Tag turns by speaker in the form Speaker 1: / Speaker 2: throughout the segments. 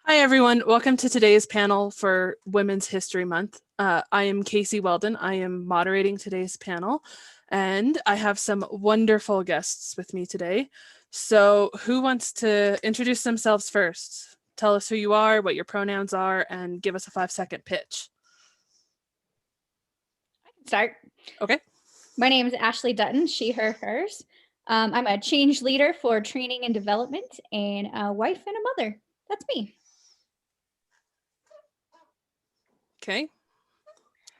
Speaker 1: Hi, everyone. Welcome to today's panel for Women's History Month. I am Casey Weldon. I am moderating today's panel, and I have some wonderful guests with me today. So who wants to introduce themselves first? Tell us who you are, what your pronouns are, and give us a 5-second pitch.
Speaker 2: I can start.
Speaker 1: Okay.
Speaker 2: My name is Ashley Dutton, she, her, hers. I'm a change leader for training and development and a wife and a mother. That's me.
Speaker 1: Okay.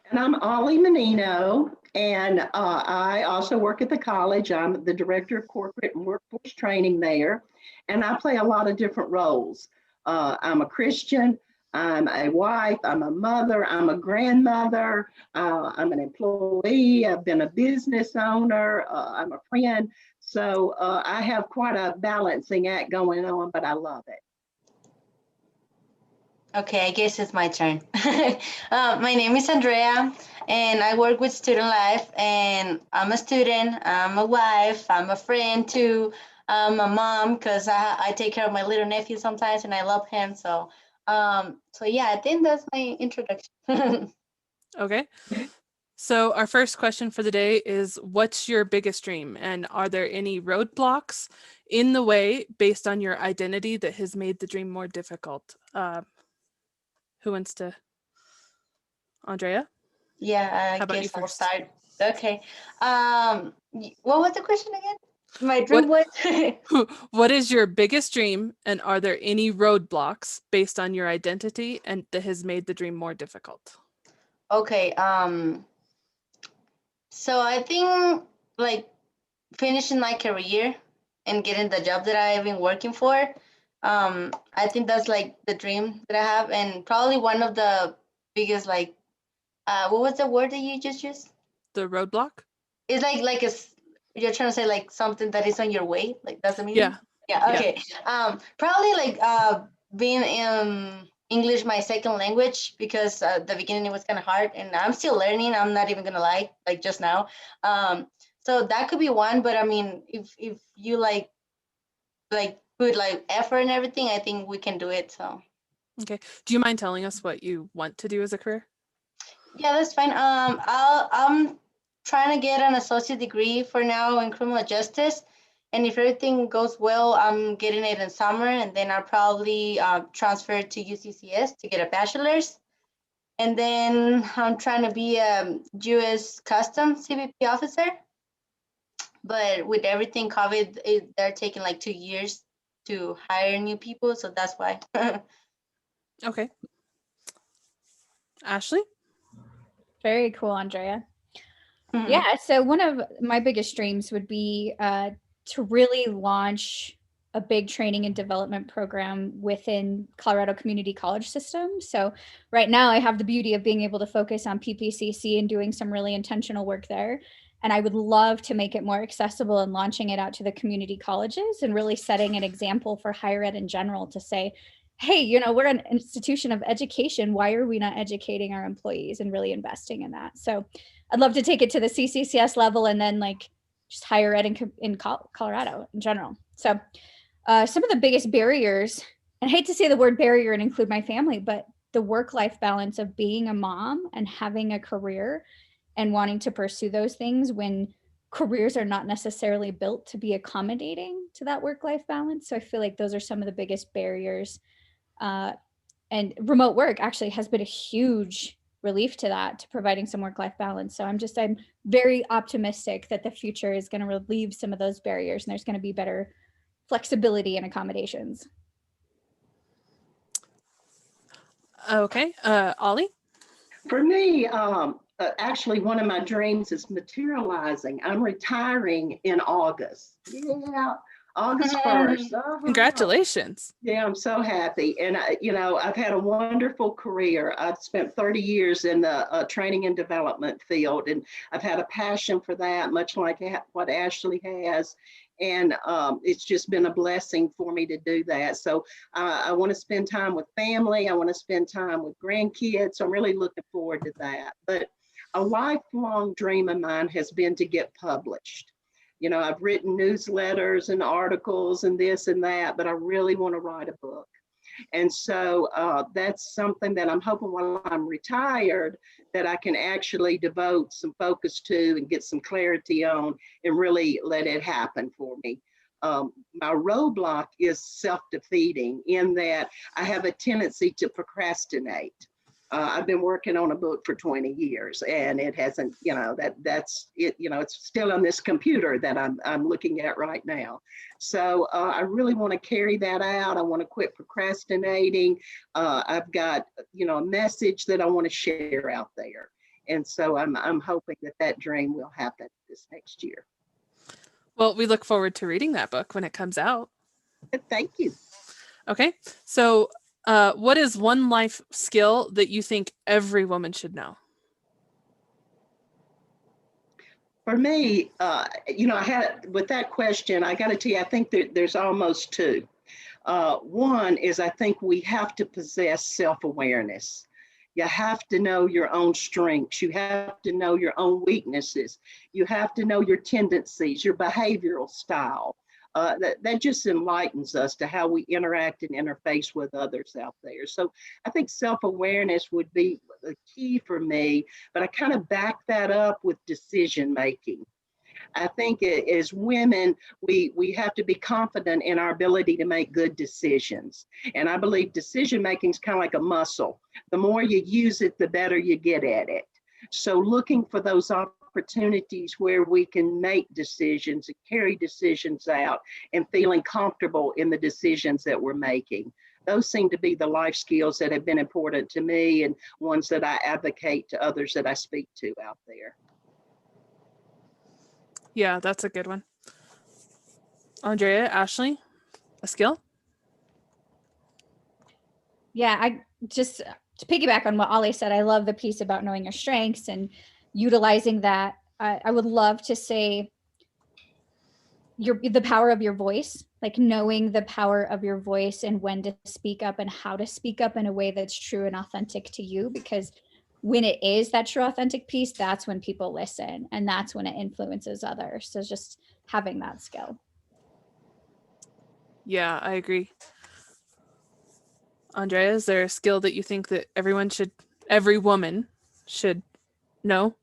Speaker 3: And I'm Ollie Menino, and I also work at the college. I'm the director of corporate and workforce training there, and I play a lot of different roles. I'm a Christian, I'm a wife, I'm a mother, I'm a grandmother, I'm an employee, I've been a business owner, I'm a friend. So I have quite a balancing act going on, but I love it.
Speaker 4: Okay, I guess it's my turn. My name is Andrea, and I work with Student Life, and I'm a student, I'm a wife, I'm a friend too, I'm a mom, because I take care of my little nephew sometimes, and I love him, so yeah, I think that's my introduction.
Speaker 1: Okay. So our first question for the day is, what's your biggest dream? And are there any roadblocks in the way based on your identity that has made the dream more difficult? Who wants to? Andrea?
Speaker 4: Yeah, I guess I'll start. Okay. What was the question again? My dream was.
Speaker 1: What is your biggest dream, and are there any roadblocks based on your identity and that has made the dream more difficult?
Speaker 4: Okay. So I think like finishing my career and getting the job that I've been working for. I think that's like the dream that I have, and probably one of the biggest what was the word that you just used?
Speaker 1: The roadblock?
Speaker 4: It's like you're trying to say like something that is on your way. Like that's the meaning.
Speaker 1: Yeah.
Speaker 4: Yeah. Okay. Yeah. Probably like being English my second language, because the beginning it was kind of hard, and I'm still learning. I'm not even gonna lie, like just now. So that could be one, but I mean, if you like put like effort and everything, I think we can do it. So.
Speaker 1: Okay. Do you mind telling us what you want to do as a career?
Speaker 4: Yeah, that's fine. I'm trying to get an associate degree for now in criminal justice, and if everything goes well, I'm getting it in summer, and then I'll probably transfer to UCCS to get a bachelor's, and then I'm trying to be a U.S. Customs CBP officer. But with everything COVID, they're taking like 2 years to hire new people, so that's why.
Speaker 1: Okay. Ashley?
Speaker 2: Very cool, Andrea. Mm-hmm. Yeah, so one of my biggest dreams would be to really launch a big training and development program within Colorado Community College system. So right now I have the beauty of being able to focus on PPCC and doing some really intentional work there. And I would love to make it more accessible and launching it out to the community colleges and really setting an example for higher ed in general to say, hey, you know, we're an institution of education. Why are we not educating our employees and really investing in that? So I'd love to take it to the CCCS level and then like just higher ed in Colorado in general. So some of the biggest barriers, and I hate to say the word barrier and include my family, but the work-life balance of being a mom and having a career and wanting to pursue those things when careers are not necessarily built to be accommodating to that work-life balance. So I feel like those are some of the biggest barriers. And remote work actually has been a huge relief to that, to providing some work-life balance. So I'm very optimistic that the future is going to relieve some of those barriers and there's going to be better flexibility and accommodations.
Speaker 1: Okay. Ollie?
Speaker 3: For me, actually, one of my dreams is materializing. I'm retiring in August. Yeah, August 1st.
Speaker 1: Congratulations.
Speaker 3: Yeah, I'm so happy. And, I've had a wonderful career. I've spent 30 years in the training and development field, and I've had a passion for that, much like what Ashley has. And it's just been a blessing for me to do that. So I want to spend time with family. I want to spend time with grandkids. So I'm really looking forward to that. But a lifelong dream of mine has been to get published. You know, I've written newsletters and articles and this and that, but I really want to write a book. And so that's something that I'm hoping while I'm retired that I can actually devote some focus to and get some clarity on and really let it happen for me. My roadblock is self-defeating in that I have a tendency to procrastinate. I've been working on a book for 20 years and it hasn't, that's it, it's still on this computer that I'm looking at right now. So I really want to carry that out. I want to quit procrastinating. I've got, a message that I want to share out there. And so I'm hoping that dream will happen this next year.
Speaker 1: Well, we look forward to reading that book when it comes out.
Speaker 3: Thank you.
Speaker 1: Okay. So what is one life skill that you think every woman should know?
Speaker 3: For me, I had with that question, I got to tell you, I think there's almost two. One is I think we have to possess self-awareness. You have to know your own strengths. You have to know your own weaknesses. You have to know your tendencies, your behavioral style. That just enlightens us to how we interact and interface with others out there. So I think self-awareness would be the key for me, but I kind of back that up with decision making. I think as women, we have to be confident in our ability to make good decisions. And I believe decision making is kind of like a muscle. The more you use it, the better you get at it. So looking for those opportunities where we can make decisions and carry decisions out and feeling comfortable in the decisions that we're making. Those seem to be the life skills that have been important to me and ones that I advocate to others that I speak to out there.
Speaker 1: Yeah, that's a good one. Andrea, Ashley, a skill?
Speaker 2: Yeah, I just to piggyback on what Ollie said, I love the piece about knowing your strengths and utilizing that. I would love to say the power of your voice, like knowing the power of your voice and when to speak up and how to speak up in a way that's true and authentic to you, because when it is that true authentic piece, that's when people listen and that's when it influences others. So just having that skill.
Speaker 1: Yeah, I agree. Andrea, is there a skill that you think that every woman should know?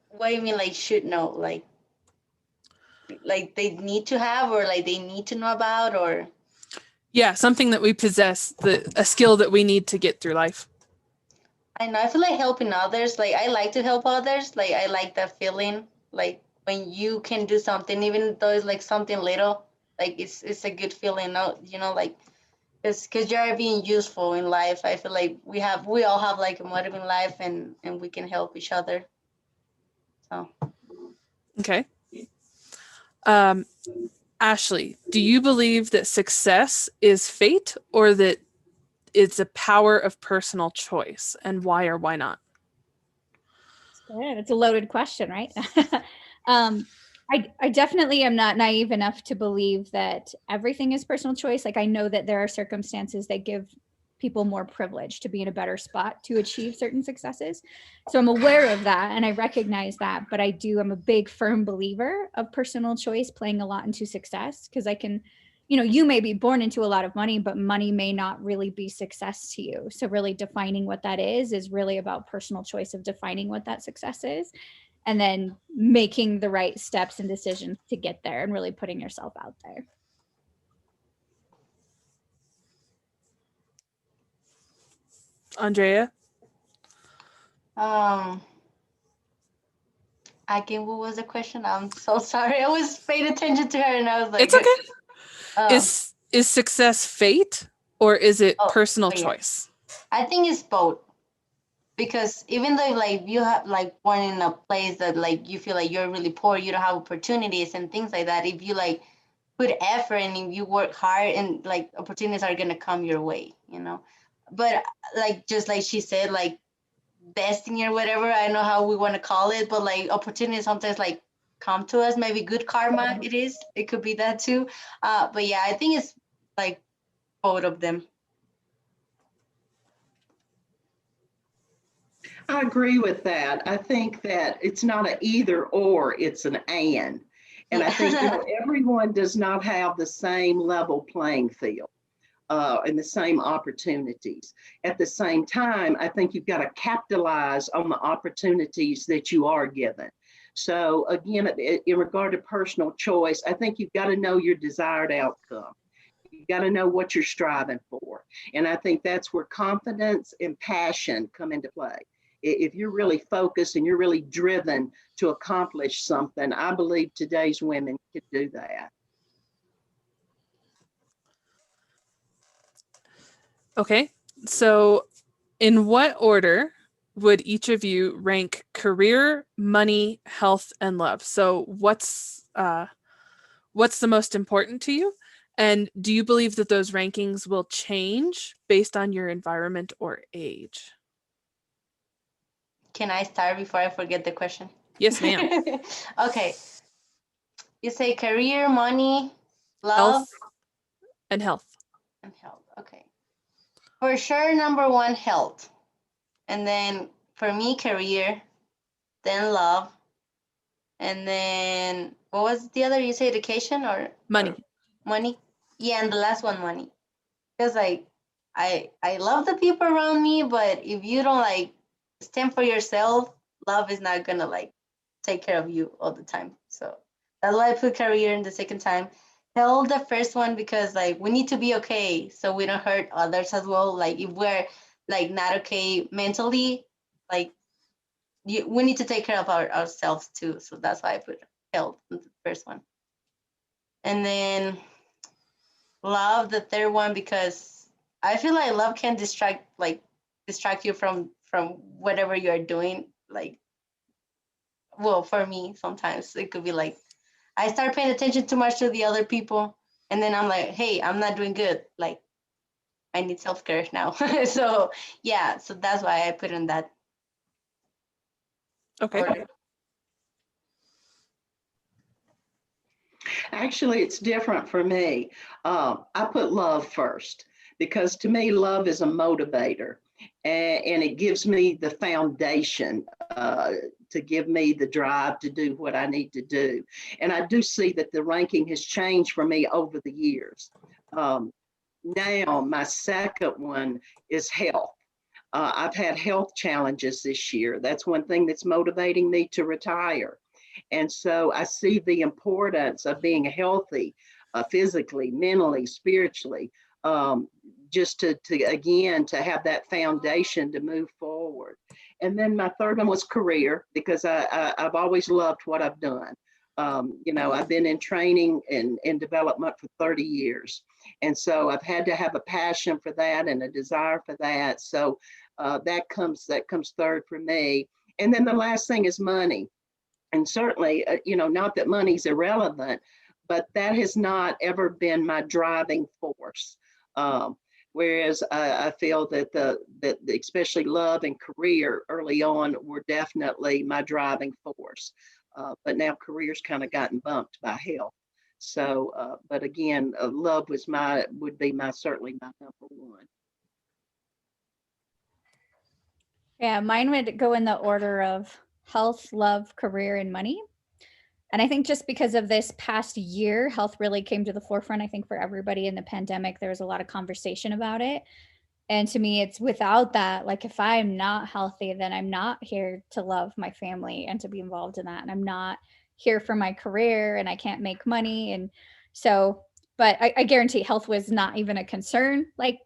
Speaker 4: What do you mean, like should know? Like they need to have, or like they need to know about, or?
Speaker 1: Yeah, something that we possess, a skill that we need to get through life.
Speaker 4: I know, I feel like helping others. Like I like to help others. Like I like that feeling. Like when you can do something, even though it's like something little, like it's a good feeling. Like because you're being useful in life. I feel like we all have like a motive in life, and we can help each other. So.
Speaker 1: Okay. Ashley, do you believe that success is fate or that it's a power of personal choice, and why or why not?
Speaker 2: It's a loaded question, right? I definitely am not naive enough to believe that everything is personal choice. Like I know that there are circumstances that give people more privilege to be in a better spot to achieve certain successes. So I'm aware of that and I recognize that, but I'm a big firm believer of personal choice playing a lot into success, because I can, you may be born into a lot of money, but money may not really be success to you. So really defining what that is really about personal choice of defining what that success is, and then making the right steps and decisions to get there and really putting yourself out there.
Speaker 1: Andrea?
Speaker 4: Again, what was the question? I'm so sorry. I was paying attention to her and I was like,
Speaker 1: it's okay. Is success fate or is it personal choice?
Speaker 4: I think it's both. Because even though like you have like born in a place that like you feel like you're really poor, you don't have opportunities and things like that, if you like put effort and if you work hard, and like opportunities are gonna come your way, But like just like she said, like destiny or whatever, I don't know how we want to call it, but like opportunities sometimes like come to us, maybe good karma it could be that too. But yeah, I think it's like both of them.
Speaker 3: I agree with that. I think that it's not an either or, it's an and. And I think everyone does not have the same level playing field. and the same opportunities. At the same time, I think you've got to capitalize on the opportunities that you are given. So again, in regard to personal choice, I think you've got to know your desired outcome. You got to know what you're striving for. And I think that's where confidence and passion come into play. If you're really focused and you're really driven to accomplish something, I believe today's women can do that.
Speaker 1: Okay, so in what order would each of you rank career, money, health, and love? So what's the most important to you? And do you believe that those rankings will change based on your environment or age?
Speaker 4: Can I start before I forget the question?
Speaker 1: Yes, ma'am.
Speaker 4: Okay. You say career, money, love,
Speaker 1: Health and health.
Speaker 4: and health. Okay. For sure, number one, health. And then for me, career, then love. And then what was the other? You say education or
Speaker 1: Money.
Speaker 4: or money? Yeah, and the last one, money. Because like I love the people around me, but if you don't like stand for yourself, love is not gonna like take care of you all the time. So that's why I put career in the second time. Health the first one because like we need to be okay so we don't hurt others as well. Like if we're like not okay mentally, like we need to take care of ourselves too. So that's why I put health in the first one. And then love the third one because I feel like love can distract you from whatever you're doing. Like, well, for me, sometimes it could be like I start paying attention too much to the other people, and then I'm like, hey, I'm not doing good. Like, I need self-care now. So yeah, so that's why I put in that
Speaker 1: Okay.
Speaker 4: order.
Speaker 3: Actually, it's different for me. I put love first because to me, love is a motivator and it gives me the foundation to give me the drive to do what I need to do. And I do see that the ranking has changed for me over the years. Now, my second one is health. I've had health challenges this year. That's one thing that's motivating me to retire. And so I see the importance of being healthy physically, mentally, spiritually, just to again, to have that foundation to move forward. And then my third one was career because I've always loved what I've done. I've been in training and development for 30 years. And so I've had to have a passion for that and a desire for that. So that comes third for me. And then the last thing is money. And certainly, not that money's irrelevant, but that has not ever been my driving force. Whereas I feel that especially love and career early on were definitely my driving force. But now career's kind of gotten bumped by health. So, but again, love would be certainly my number one.
Speaker 2: Yeah, mine would go in the order of health, love, career, and money. And I think just because of this past year, health really came to the forefront. I think for everybody in the pandemic, there was a lot of conversation about it. And to me, it's without that, like if I'm not healthy, then I'm not here to love my family and to be involved in that. And I'm not here for my career and I can't make money. And so, but I guarantee health was not even a concern like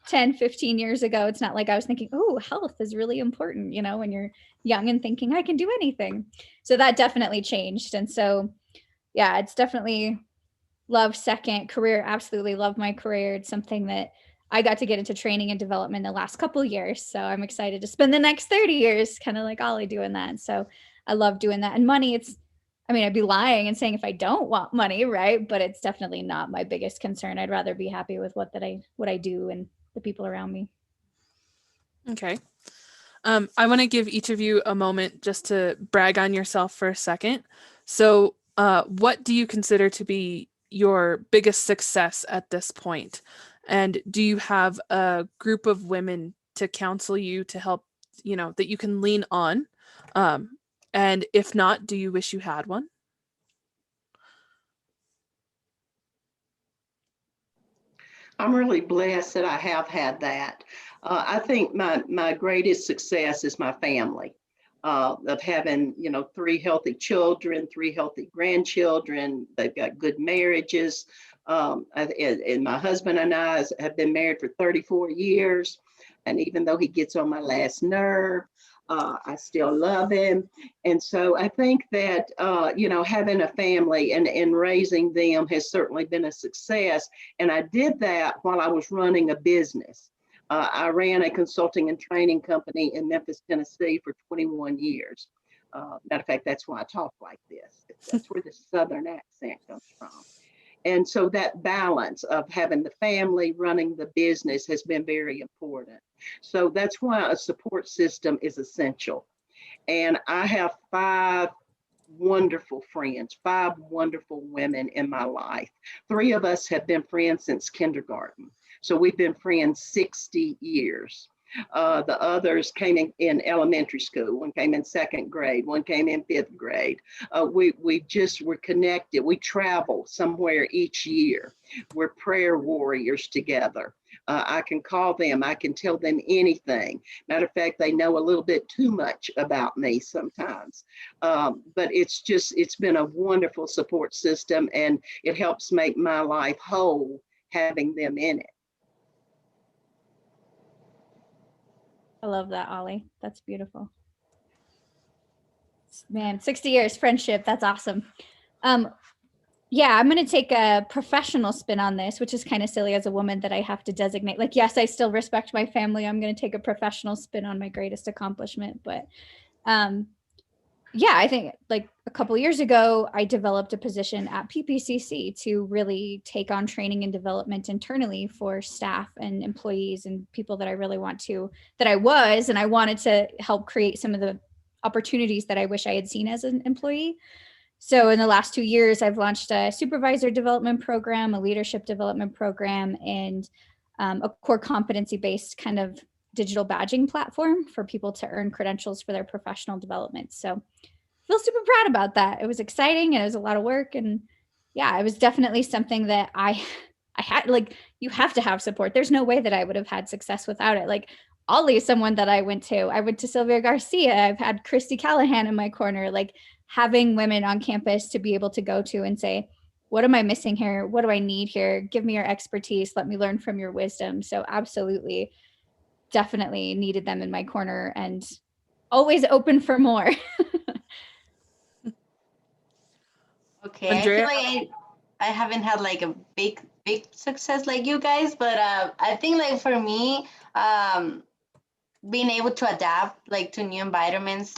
Speaker 2: 10, 15 years ago. It's not like I was thinking, oh, health is really important, when you're young and thinking I can do anything. So that definitely changed. And so, yeah, it's definitely love second, career. Absolutely love my career. It's something that I got to get into training and development the last couple of years. So I'm excited to spend the next 30 years kind of like Ollie doing that. So I love doing that. And money, I'd be lying and saying if I don't want money, right? But it's definitely not my biggest concern. I'd rather be happy with what I do and the people around me.
Speaker 1: Okay. I want to give each of you a moment just to brag on yourself for a second. So what do you consider to be your biggest success at this point? And do you have a group of women to counsel you to help, that you can lean on? And if not, do you wish you had one?
Speaker 3: I'm really blessed that I have had that. I think my greatest success is my family, of having, 3 healthy children, 3 healthy grandchildren. They've got good marriages. And my husband and I have been married for 34 years. And even though he gets on my last nerve, I still love him. And so I think that, having a family and raising them has certainly been a success. And I did that while I was running a business. I ran a consulting and training company in Memphis, Tennessee for 21 years. Matter of fact, that's why I talk like this. That's where the Southern accent comes from. And so that balance of having the family, running the business has been very important. So that's why a support system is essential. And I have 5 wonderful friends, 5 wonderful women in my life. 3 of us have been friends since kindergarten. So we've been friends 60 years. The others came in elementary school. One came in 2nd grade. One came in 5th grade. We just were connected. We travel somewhere each year. We're prayer warriors together. I can call them. I can tell them anything. Matter of fact, they know a little bit too much about me sometimes. But it's been a wonderful support system, and it helps make my life whole having them in it.
Speaker 2: I love that, Ollie. That's beautiful. Man, 60 years friendship. That's awesome. Yeah, I'm going to take a professional spin on this, which is kind of silly as a woman that I have to designate. Like, yes, I still respect my family. I'm going to take a professional spin on my greatest accomplishment. But yeah, I think like a couple of years ago, I developed a position at PPCC to really take on training and development internally for staff and employees and people that I really that I wanted to help create some of the opportunities that I wish I had seen as an employee. So in the last 2 years, I've launched a supervisor development program, a leadership development program, and a core competency-based kind of digital badging platform for people to earn credentials for their professional development. So I feel super proud about that. It was exciting and it was a lot of work. And yeah, it was definitely something that I had, like, you have to have support. There's no way that I would have had success without it. Like, Ollie is someone that I went to Sylvia Garcia. I've had Christy Callahan in my corner. Like, having women on campus to be able to go to and say, what am I missing here? What do I need here? Give me your expertise. Let me learn from your wisdom. So absolutely, definitely needed them in my corner and always open for more.
Speaker 4: Okay,
Speaker 1: Andrea?
Speaker 4: I feel like I haven't had like a big success like you guys, but I think like for me, being able to adapt like to new environments,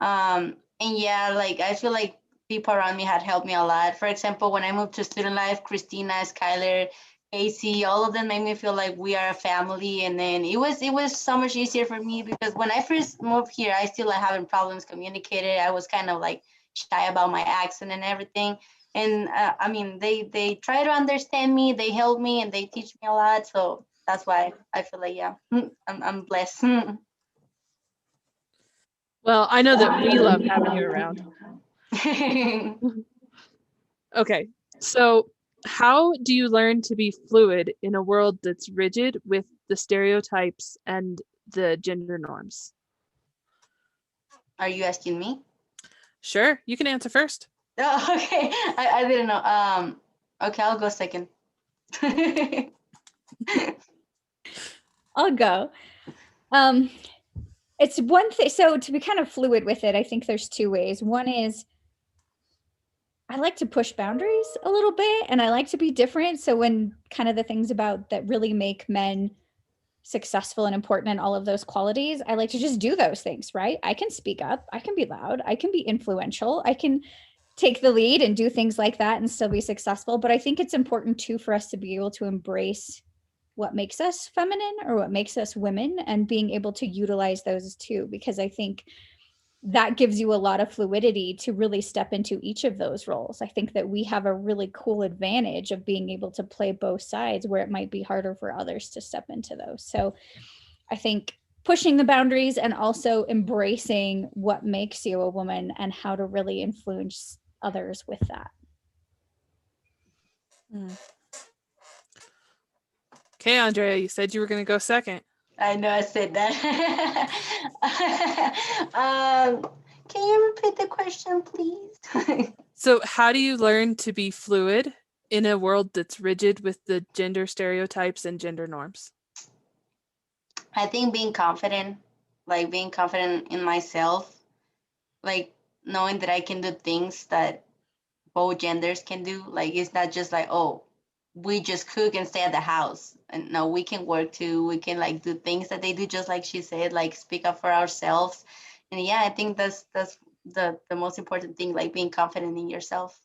Speaker 4: and yeah, like I feel like people around me had helped me a lot. For example, when I moved to student life, Christina, Skylar, Casey, all of them made me feel like we are a family. And then it was so much easier for me because when I first moved here, I still like having problems communicating. I was kind of like shy about my accent and everything. And I mean, they try to understand me, they help me, and they teach me a lot. So that's why I feel like, yeah, I'm blessed.
Speaker 1: Well, I know that we love having you around. Okay, so how do you learn to be fluid in a world that's rigid with the stereotypes and the gender norms?
Speaker 4: Are you asking me?
Speaker 1: Sure, you can answer first.
Speaker 4: Oh, okay. I didn't know. Okay, I'll go second.
Speaker 2: I'll go. It's one thing. So to be kind of fluid with it, I think there's 2 ways. One is I like to push boundaries a little bit and I like to be different. So when kind of the things about that really make men successful and important and all of those qualities, I like to just do those things, right? I can speak up, I can be loud, I can be influential, I can take the lead and do things like that and still be successful. But I think it's important too for us to be able to embrace what makes us feminine or what makes us women and being able to utilize those too, because I think that gives you a lot of fluidity to really step into each of those roles. I think that we have a really cool advantage of being able to play both sides where it might be harder for others to step into those. So I think pushing the boundaries and also embracing what makes you a woman and how to really influence others with that.
Speaker 1: Okay, Andrea, you said you were going to go second.
Speaker 4: I know I said that. Can you repeat the question, please?
Speaker 1: So how do you learn to be fluid in a world that's rigid with the gender stereotypes and gender norms?
Speaker 4: I think being confident, like being confident in myself, like knowing that I can do things that both genders can do. Like it's not just like, oh, we just cook and stay at the house. And no, we can work too. We can like do things that they do, just like she said, like speak up for ourselves. And yeah, I think that's the most important thing, like being confident in yourself.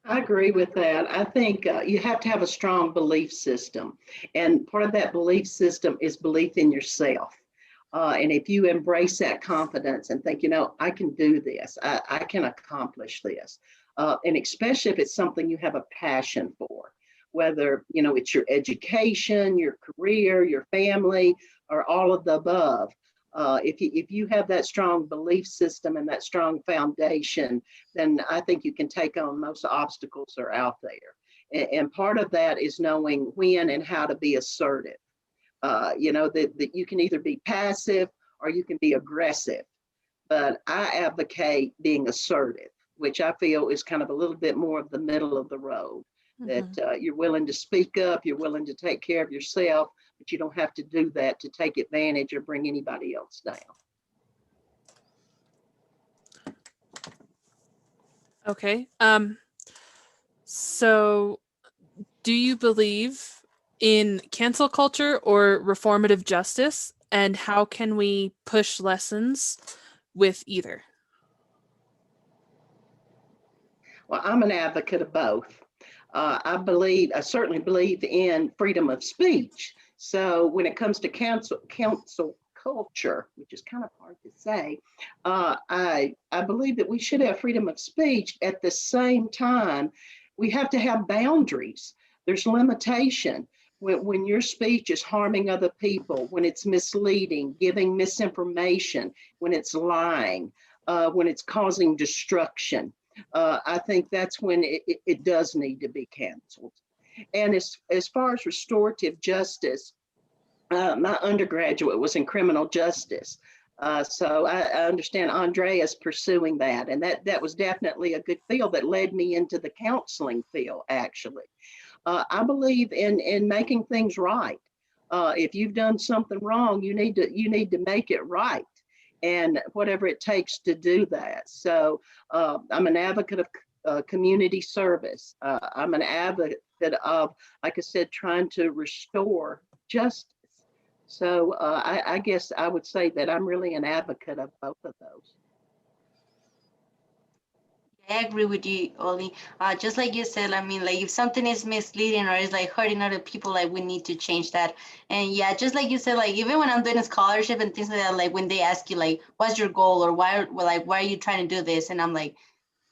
Speaker 3: I agree with that. I think you have to have a strong belief system. And part of that belief system is belief in yourself. And if you embrace that confidence and think, I can do this, I can accomplish this. And especially if it's something you have a passion for, whether, it's your education, your career, your family, or all of the above. If you have that strong belief system and that strong foundation, then I think you can take on most obstacles that are out there. And part of that is knowing when and how to be assertive. That you can either be passive or you can be aggressive. But I advocate being assertive, which I feel is kind of a little bit more of the middle of the road. That you're willing to speak up, you're willing to take care of yourself, but you don't have to do that to take advantage or bring anybody else down.
Speaker 1: Okay. So do you believe in cancel culture or reformative justice? And how can we push lessons with either?
Speaker 3: Well, I'm an advocate of both. I certainly believe in freedom of speech. So when it comes to cancel culture, which is kind of hard to say, I believe that we should have freedom of speech. At the same time, we have to have boundaries. There's limitation. When your speech is harming other people, when it's misleading, giving misinformation, when it's lying, when it's causing destruction, I think that's when it does need to be canceled. And as far as restorative justice, my undergraduate was in criminal justice. So I understand Andrea's pursuing that. And that was definitely a good field that led me into the counseling field, actually. I believe in making things right. If you've done something wrong, you need to make it right, and whatever it takes to do that. So I'm an advocate of community service. I'm an advocate of, like I said, trying to restore justice. So I guess I would say that I'm really an advocate of both of those.
Speaker 4: I agree with you, Oli. Just like you said, I mean, like if something is misleading or is like hurting other people, like we need to change that. And yeah, just like you said, like even when I'm doing a scholarship and things like that, like when they ask you like, what's your goal or why are you trying to do this? And I'm like,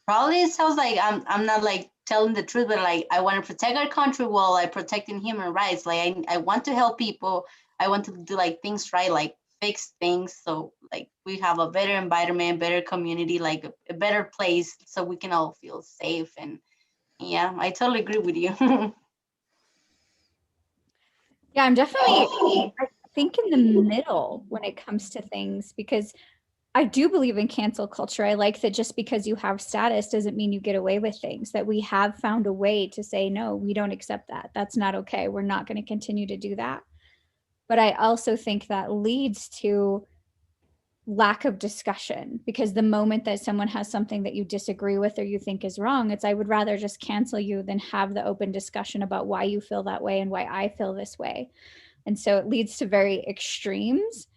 Speaker 4: probably it sounds like I'm not like telling the truth, but like I want to protect our country while like protecting human rights. Like I want to help people. I want to do like things right, like fix things so like we have a better environment, better community, like a better place so we can all feel safe. And yeah, I totally agree with you.
Speaker 2: Yeah, I'm definitely, I think, in the middle when it comes to things, because I do believe in cancel culture. I like that just because you have status doesn't mean you get away with things, that we have found a way to say, no, we don't accept that. That's not okay. We're not going to continue to do that. But I also think that leads to lack of discussion, because the moment that someone has something that you disagree with or you think is wrong, I would rather just cancel you than have the open discussion about why you feel that way and why I feel this way. And so it leads to very extremes.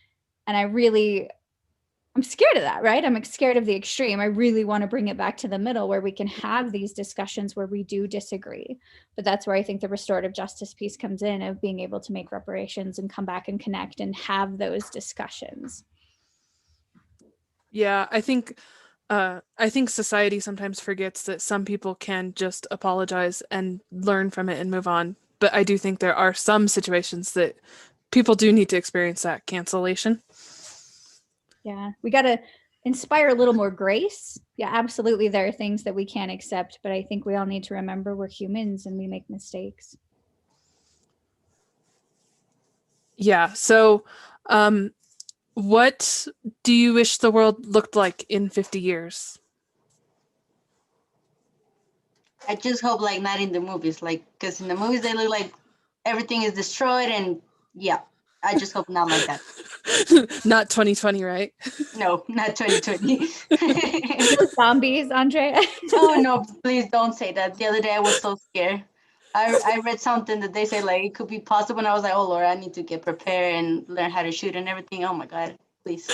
Speaker 2: And I'm scared of that, right? I'm scared of the extreme. I really want to bring it back to the middle where we can have these discussions where we do disagree. But that's where I think the restorative justice piece comes in, of being able to make reparations and come back and connect and have those discussions.
Speaker 1: Yeah, I think society sometimes forgets that some people can just apologize and learn from it and move on. But I do think there are some situations that people do need to experience that cancellation.
Speaker 2: Yeah, we gotta inspire a little more grace. Yeah, absolutely. There are things that we can't accept, but I think we all need to remember we're humans and we make mistakes.
Speaker 1: Yeah. So, what do you wish the world looked like in 50 years?
Speaker 4: I just hope like not in the movies, like because in the movies they look like everything is destroyed and yeah. I just hope not like that.
Speaker 1: Not 2020, right?
Speaker 4: No, not 2020.
Speaker 2: Those zombies, Andrea.
Speaker 4: Oh no, please don't say that. The other day I was so scared. I read something that they say like it could be possible, and I was like, oh Lord, I need to get prepared and learn how to shoot and everything. Oh my God, please.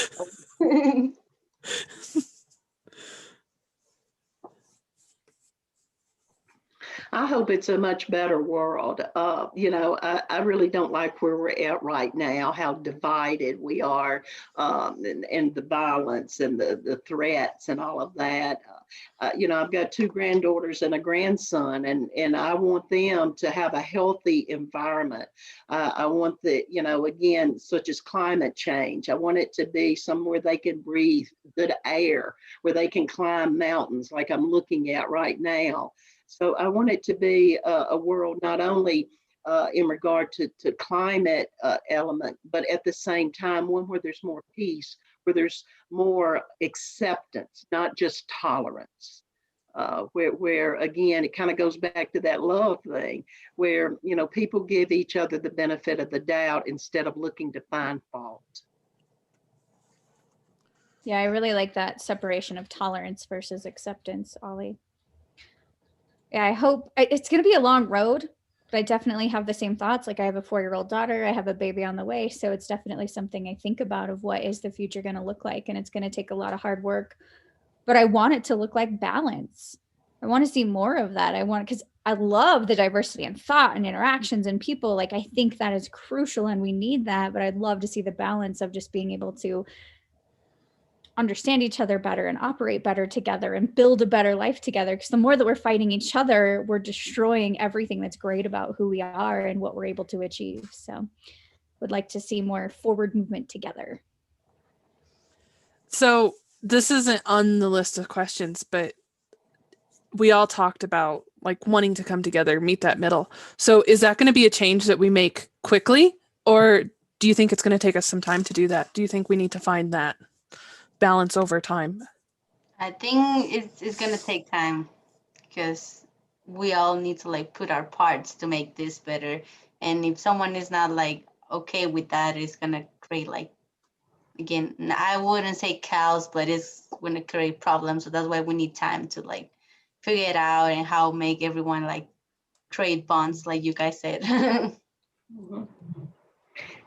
Speaker 3: I hope it's a much better world. I really don't like where we're at right now, how divided we are, and the violence and the threats and all of that. I've got two granddaughters and a grandson, and I want them to have a healthy environment. I want again, such as climate change, I want it to be somewhere they can breathe good air, where they can climb mountains like I'm looking at right now. So I want it to be a world not only in regard to climate element, but at the same time, one where there's more peace, where there's more acceptance, not just tolerance. Where again, it kind of goes back to that love thing, where people give each other the benefit of the doubt instead of looking to find fault.
Speaker 2: Yeah, I really like that separation of tolerance versus acceptance, Ollie. Yeah, I hope it's going to be a long road, but I definitely have the same thoughts. Like I have a 4-year-old daughter, I have a baby on the way. So it's definitely something I think about of what is the future going to look like. And it's going to take a lot of hard work, but I want it to look like balance. I want to see more of that. Because I love the diversity in thought and interactions and people. Like I think that is crucial and we need that, but I'd love to see the balance of just being able to understand each other better and operate better together and build a better life together. Because the more that we're fighting each other, we're destroying everything that's great about who we are and what we're able to achieve. So would like to see more forward movement together.
Speaker 1: So this isn't on the list of questions, but we all talked about like wanting to come together, meet that middle. So is that going to be a change that we make quickly, or do you think it's going to take us some time to do that? Do you think we need to find that balance over time?
Speaker 4: I think it's going to take time because we all need to like put our parts to make this better. And if someone is not like okay with that, it's going to create like, again, I wouldn't say chaos, but it's going to create problems. So that's why we need time to like figure it out and how make everyone like create bonds, like you guys said.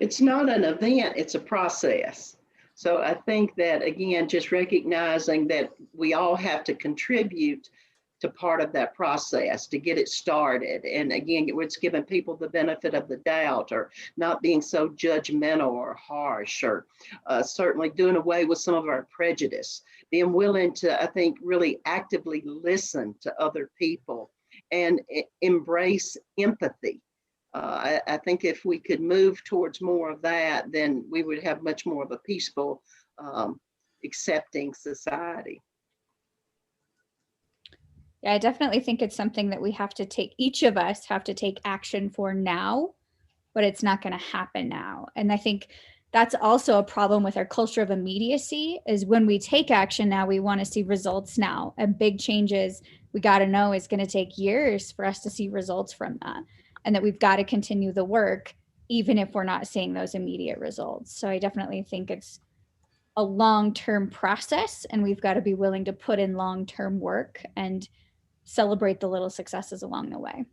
Speaker 3: It's not an event, it's a process. So I think that, again, just recognizing that we all have to contribute to part of that process to get it started. And again, it's giving people the benefit of the doubt, or not being so judgmental or harsh, or certainly doing away with some of our prejudice, being willing to, I think, really actively listen to other people and embrace empathy. I think if we could move towards more of that, then we would have much more of a peaceful, accepting society.
Speaker 2: Yeah, I definitely think it's something that we have to take, each of us have to take action for now, but it's not going to happen now. And I think that's also a problem with our culture of immediacy, is when we take action now, we want to see results now, and big changes we got to know is going to take years for us to see results from that. And that we've got to continue the work, even if we're not seeing those immediate results. So I definitely think it's a long-term process, and we've got to be willing to put in long-term work and celebrate the little successes along the way.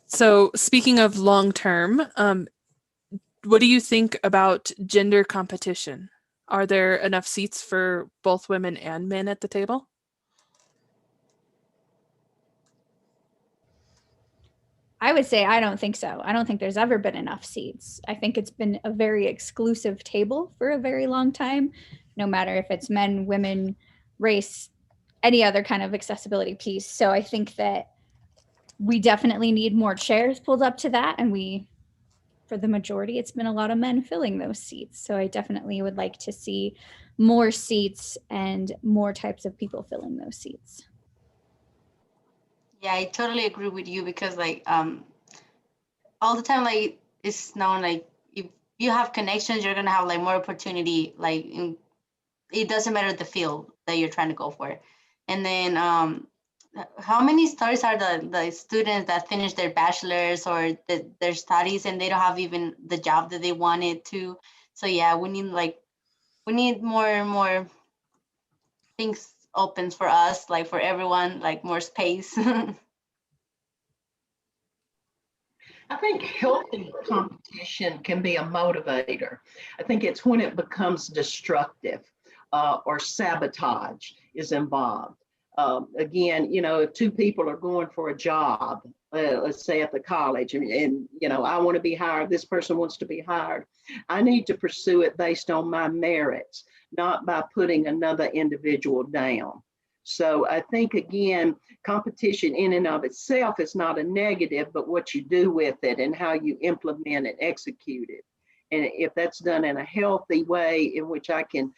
Speaker 1: So speaking of long-term, what do you think about gender competition? Are there enough seats for both women and men at the table?
Speaker 2: I would say I don't think so. I don't think there's ever been enough seats. I think it's been a very exclusive table for a very long time, no matter if it's men, women, race, any other kind of accessibility piece. So I think that we definitely need more chairs pulled up to that, and we for the majority, it's been a lot of men filling those seats. So I definitely would like to see more seats and more types of people filling those seats.
Speaker 4: Yeah, I totally agree with you because like all the time, like it's known like if you have connections, you're gonna have like more opportunity. Like it doesn't matter the field that you're trying to go for. And then how many stories are the students that finish their bachelor's or their studies and they don't have even the job that they wanted to? So yeah, we need more and more things opens for us, like for everyone, like more space.
Speaker 3: I think healthy competition can be a motivator. I think it's when it becomes destructive or sabotage is involved. Again, if two people are going for a job, let's say at the college, and I want to be hired, this person wants to be hired, I need to pursue it based on my merits, not by putting another individual down. So I think, again, competition in and of itself is not a negative, but what you do with it and how you implement and execute it. And if that's done in a healthy way in which I can,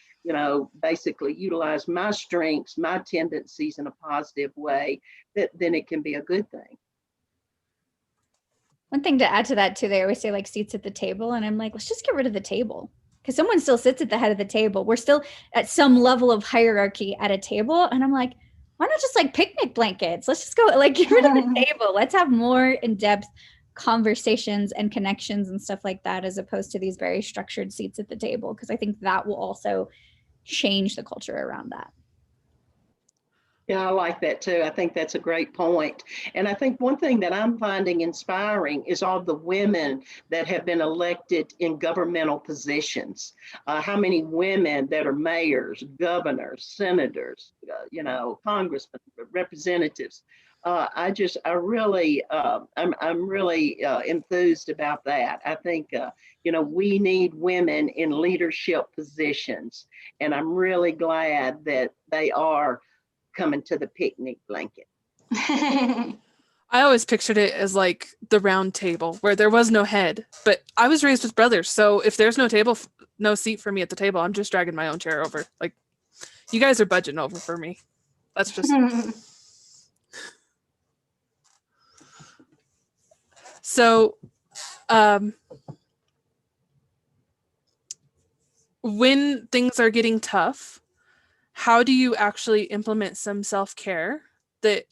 Speaker 3: basically utilize my strengths, my tendencies in a positive way, then it can be a good thing.
Speaker 2: One thing to add to that too, they always say like seats at the table. And I'm like, let's just get rid of the table. Because someone still sits at the head of the table. We're still at some level of hierarchy at a table. And I'm like, why not just like picnic blankets? Let's just go like get rid of the table. Let's have more in-depth conversations and connections and stuff like that, as opposed to these very structured seats at the table. Because I think that will also change the culture around that.
Speaker 3: Yeah, I like that too. I think that's a great point. And I think one thing that I'm finding inspiring is all the women that have been elected in governmental positions. How many women that are mayors, governors, senators, congressmen, representatives. I'm really enthused about that. I think, we need women in leadership positions. And I'm really glad that they are coming to the picnic blanket.
Speaker 1: I always pictured it as like the round table where there was no head, but I was raised with brothers. So if there's no table, no seat for me at the table, I'm just dragging my own chair over. Like, you guys are budgeting over for me. That's just. So, when things are getting tough, how do you actually implement some self-care that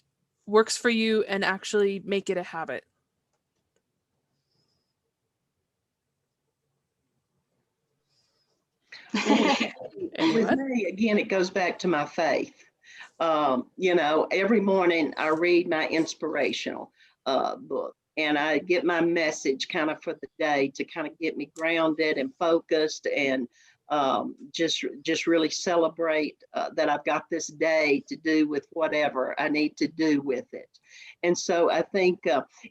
Speaker 1: works for you and actually make it a habit?
Speaker 3: With me, again, it goes back to my faith. Every morning I read my inspirational book and I get my message kind of for the day to kind of get me grounded and focused and just really celebrate that I've got this day to do with whatever I need to do with it. And so I think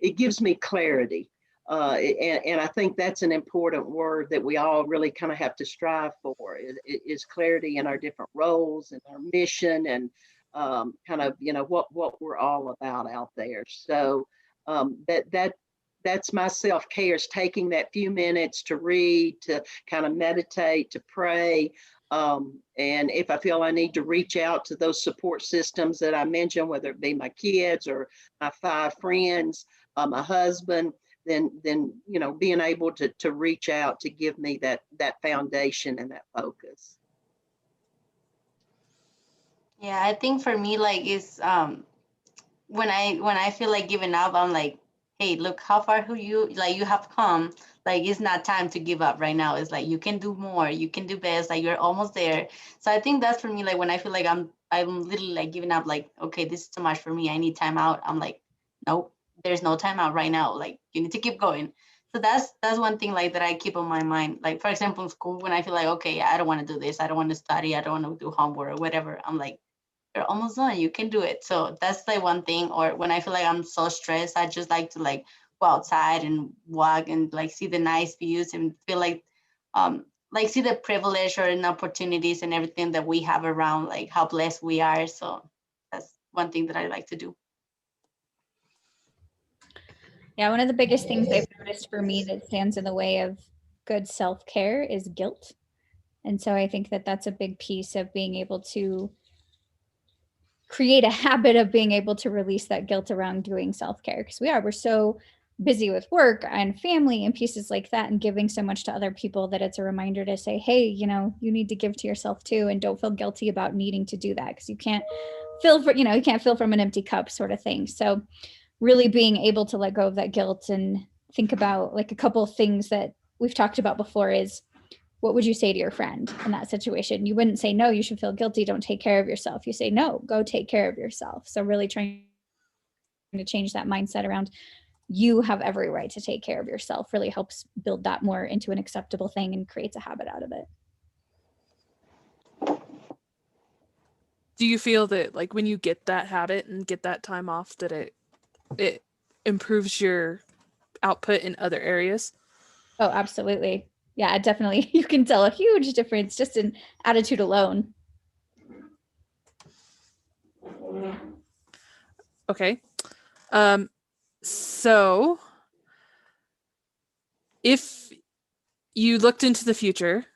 Speaker 3: it gives me clarity. And I think that's an important word that we all really kind of have to strive for is clarity in our different roles and our mission and kind of, what we're all about out there. So that's my self-care, is taking that few minutes to read, to kind of meditate, to pray. And if I feel I need to reach out to those support systems that I mentioned, whether it be my kids or my 5 friends, my husband, then being able to reach out to give me that foundation and that focus.
Speaker 4: Yeah, I think for me, like, is when I feel like giving up, I'm like, hey, look how far you have come. Like, it's not time to give up right now. It's like you can do more, you can do best, like you're almost there. So I think that's for me, like when I feel like I'm literally like giving up, like, okay, this is too much for me, I need time out. I'm like, nope, there's no time out right now. Like, you need to keep going. So that's one thing like that I keep on my mind. Like, for example, in school, when I feel like, okay, I don't want to do this, I don't want to study, I don't want to do homework or whatever, I'm like, you're almost done, you can do it. So that's like one thing. Or when I feel like I'm so stressed, I just like to like go outside and walk and like see the nice views and feel like see the privilege or the opportunities and everything that we have around, like how blessed we are. So that's one thing that I like to do.
Speaker 2: Yeah, one of the biggest things I've noticed biggest for me that stands in the way of good self-care is guilt. And so I think that that's a big piece of being able to create a habit of being able to release that guilt around doing self-care, because we're so busy with work and family and pieces like that, and giving so much to other people, that it's a reminder to say, hey, you need to give to yourself too, and don't feel guilty about needing to do that, because you can't fill from an empty cup, sort of thing. So really being able to let go of that guilt and think about, like, a couple of things that we've talked about before is, what would you say to your friend in that situation? You wouldn't say, no, you should feel guilty, don't take care of yourself. You say, no, go take care of yourself. So really trying to change that mindset around, you have every right to take care of yourself, really helps build that more into an acceptable thing and creates a habit out of it.
Speaker 1: Do you feel that, like, when you get that habit and get that time off, that it improves your output in other areas?
Speaker 2: Oh, absolutely. Yeah, definitely. You can tell a huge difference just in attitude alone.
Speaker 1: Okay. So if you looked into the future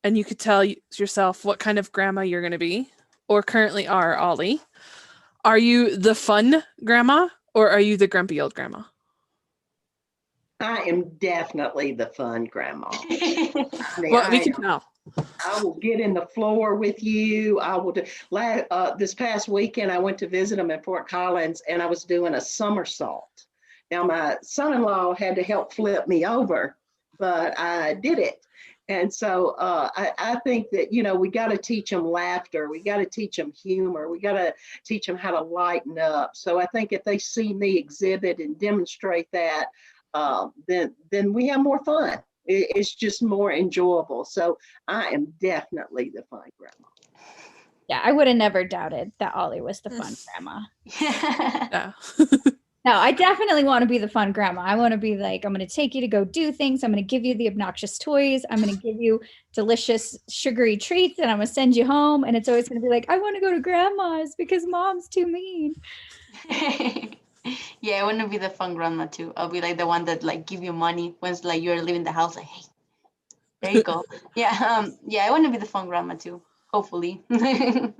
Speaker 1: and you could tell yourself what kind of grandma you're going to be, or currently are, Ollie, are you the fun grandma or are you the grumpy old grandma?
Speaker 3: I am definitely the fun grandma.
Speaker 1: Well, we can tell.
Speaker 3: I will get in the floor with you. I will do. This past weekend, I went to visit them in Fort Collins, and I was doing a somersault. Now, my son-in-law had to help flip me over, but I did it. And so I think that, we got to teach them laughter. We got to teach them humor. We got to teach them how to lighten up. So I think if they see me exhibit and demonstrate that, then we have more fun. It's just more enjoyable. So I am definitely the fun grandma.
Speaker 2: Yeah, I would have never doubted that Ollie was the fun grandma.
Speaker 1: Yeah.
Speaker 2: No, I definitely want to be the fun grandma. I want to be like, I'm going to take you to go do things. I'm going to give you the obnoxious toys. I'm going to give you delicious sugary treats, and I'm going to send you home. And it's always going to be like, I want to go to grandma's because mom's too mean.
Speaker 4: Yeah, I want to be the fun grandma too. I'll be like the one that like give you money once like you're leaving the house. Like, hey, there you go. Yeah, yeah, I want to be the fun grandma too. Hopefully.
Speaker 3: I'm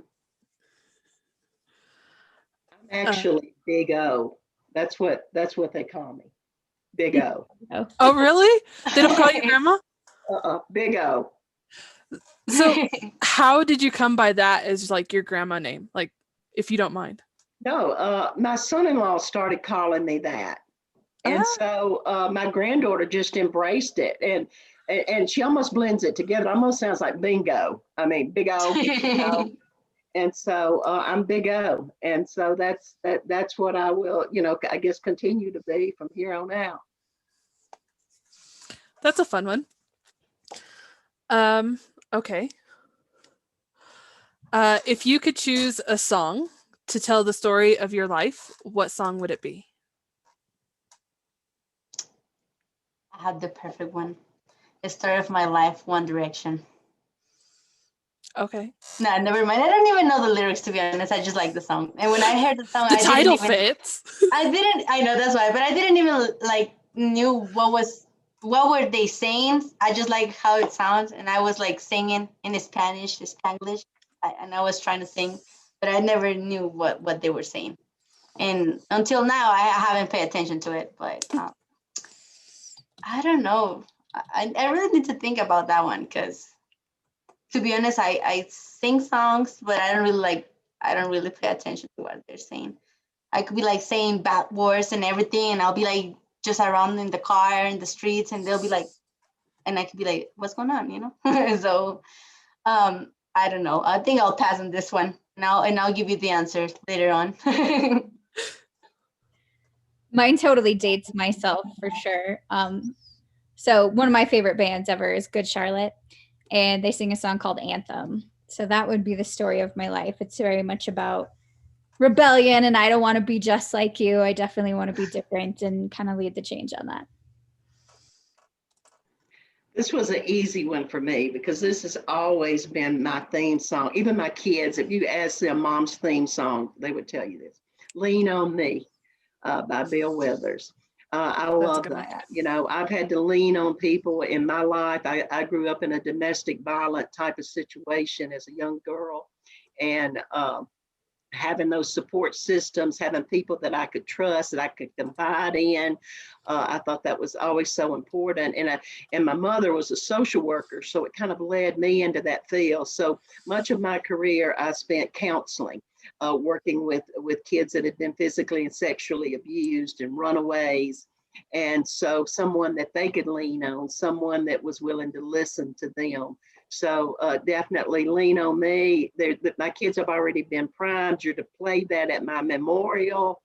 Speaker 3: actually Big O. That's what they call me. Big O.
Speaker 1: Oh, really? They don't call you grandma?
Speaker 3: Big O.
Speaker 1: So how did you come by that as like your grandma name? Like, if you don't mind.
Speaker 3: No, my son-in-law started calling me that. And so my granddaughter just embraced it. And she almost blends it together. It almost sounds like bingo. I mean, Big O. And so I'm Big O. And so that's what I will, I guess continue to be from here on out.
Speaker 1: That's a fun one. Okay. If you could choose a song to tell the story of your life, what song would it be?
Speaker 4: I have the perfect one. The story of my life, One Direction.
Speaker 1: Okay.
Speaker 4: No, never mind. I don't even know the lyrics, to be honest. I just like the song. And when I heard the song,
Speaker 1: the title fits.
Speaker 4: I know that's why, but I didn't even like knew what were they saying. I just like how it sounds. And I was like singing in Spanish, Spanglish. And I was trying to sing, but I never knew what they were saying. And until now, I haven't paid attention to it, but I don't know. I really need to think about that one, because to be honest, I sing songs, but I don't really pay attention to what they're saying. I could be like saying bad words and everything, and I'll be like just around in the car, in the streets, and they'll be like, and I could be like, what's going on, So I don't know. I think I'll pass on this one now, and I'll give you the answer later on.
Speaker 2: Mine totally dates myself for sure. So one of my favorite bands ever is Good Charlotte, and they sing a song called Anthem. So that would be the story of my life. It's very much about rebellion, and I don't want to be just like you. I definitely want to be different and kind of lead the change on that.
Speaker 3: This was an easy one for me because this has always been my theme song. Even my kids, if you ask them mom's theme song, they would tell you this. Lean on Me by Bill Withers. I
Speaker 1: That's a
Speaker 3: love
Speaker 1: good one.
Speaker 3: that. You know, I've had to lean on people in my life. I grew up in a domestic violent type of situation as a young girl, and having those support systems, having people that I could trust, that I could confide in, I thought that was always so important. And my mother was a social worker, so it kind of led me into that field. So much of my career I spent counseling, working with kids that had been physically and sexually abused and runaways. And so someone that they could lean on, someone that was willing to listen to them. So definitely lean on me. My kids have already been primed. You're to play that at my memorial.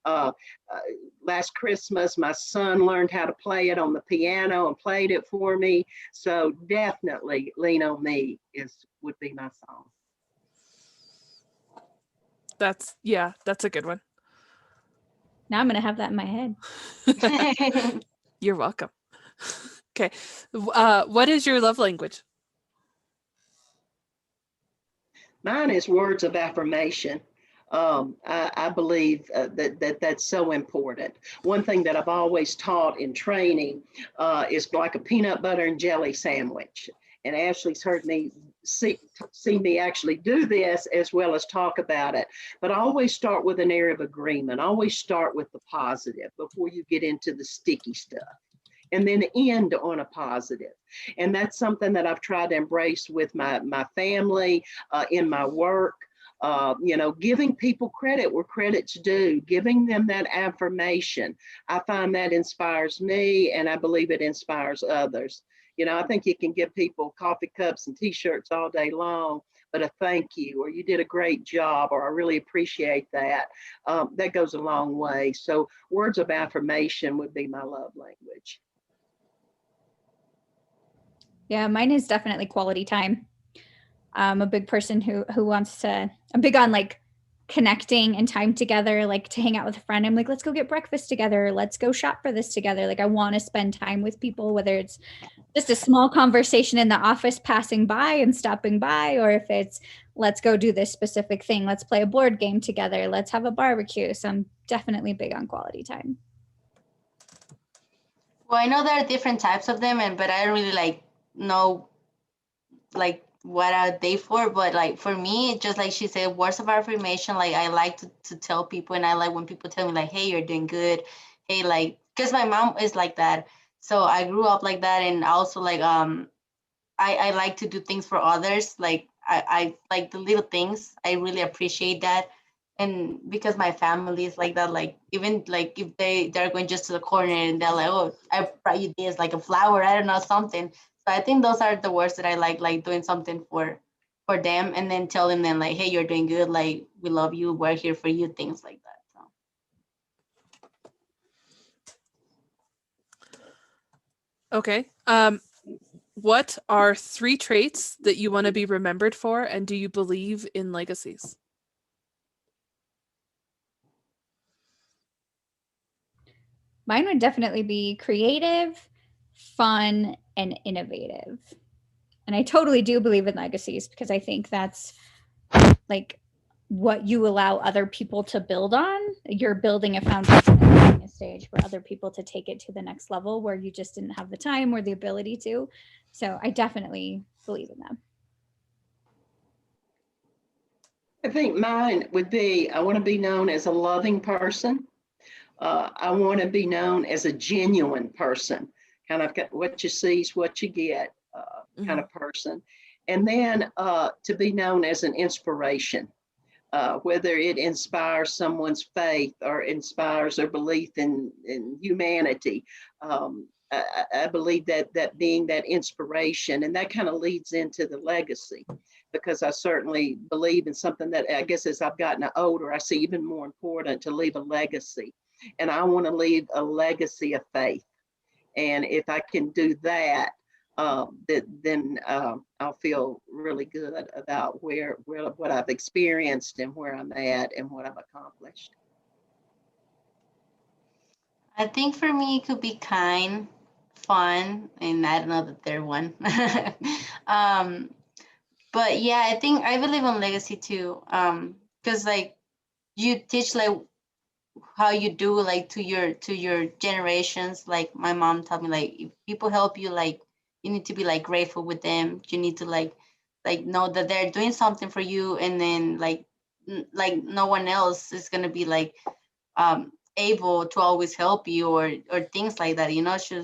Speaker 3: Last Christmas, my son learned how to play it on the piano and played it for me. So definitely lean on me would be my song.
Speaker 1: That's a good one.
Speaker 2: Now I'm going to have that in my head.
Speaker 1: You're welcome. Okay. What is your love language?
Speaker 3: Mine is words of affirmation. I believe that's so important. One thing that I've always taught in training is like a peanut butter and jelly sandwich. And Ashley's heard me see me actually do this as well as talk about it. But I always start with an area of agreement. I always start with the positive before you get into the sticky stuff, and then end on a positive. And that's something that I've tried to embrace with my family, in my work. You know, giving people credit where credit's due, giving them that affirmation. I find that inspires me, and I believe it inspires others. You know, I think you can give people coffee cups and t-shirts all day long, but a thank you, or you did a great job, or I really appreciate that. That goes a long way. So words of affirmation would be my love language.
Speaker 2: Yeah, mine is definitely quality time. I'm a big person who wants to, I'm big on like connecting and time together, like to hang out with a friend. I'm like, let's go get breakfast together. Let's go shop for this together. Like I want to spend time with people, whether it's just a small conversation in the office passing by and stopping by, or if it's let's go do this specific thing. Let's play a board game together. Let's have a barbecue. So I'm definitely big on quality time.
Speaker 4: Well, I know there are different types of them, but I don't really know what are they for. But like for me, just like she said, words of affirmation. Like I like to tell people, and I like when people tell me like, hey, you're doing good. Hey, like, because my mom is like that. So I grew up like that. And also like I like to do things for others. Like I like the little things. I really appreciate that. And because my family is like that, like even like if they're going just to the corner and they're like, oh, I brought you this, like a flower, I don't know, something. So I think those are the words that I like doing something for them, and then telling them like, hey, you're doing good, like we love you, we're here for you, things like that. So.
Speaker 1: Okay. What are 3 traits that you want to be remembered for, and do you believe in legacies?
Speaker 2: Mine would definitely be creative, fun, and innovative. And I totally do believe in legacies, because I think that's like what you allow other people to build on. You're building a foundation and a stage for other people to take it to the next level where you just didn't have the time or the ability to. So I definitely believe in them.
Speaker 3: I think mine would be, I want to be known as a loving person. I want to be known as a genuine person, kind of what you see is what you get kind of person. And then to be known as an inspiration, whether it inspires someone's faith or inspires their belief in humanity. I believe that being that inspiration, and that kind of leads into the legacy, because I certainly believe in something that I guess as I've gotten older, I see even more important to leave a legacy. And I want to leave a legacy of faith. And if I can do that, then I'll feel really good about what I've experienced and where I'm at and what I've accomplished.
Speaker 4: I think for me, it could be kind, fun, and I don't know the third one. But yeah, I think I believe in legacy too. Because like you teach like how you do like to your generations. Like my mom taught me, like if people help you, like you need to be like grateful with them. You need to like know that they're doing something for you, and then like like no one else is gonna be like able to always help you, or things like that, you know. She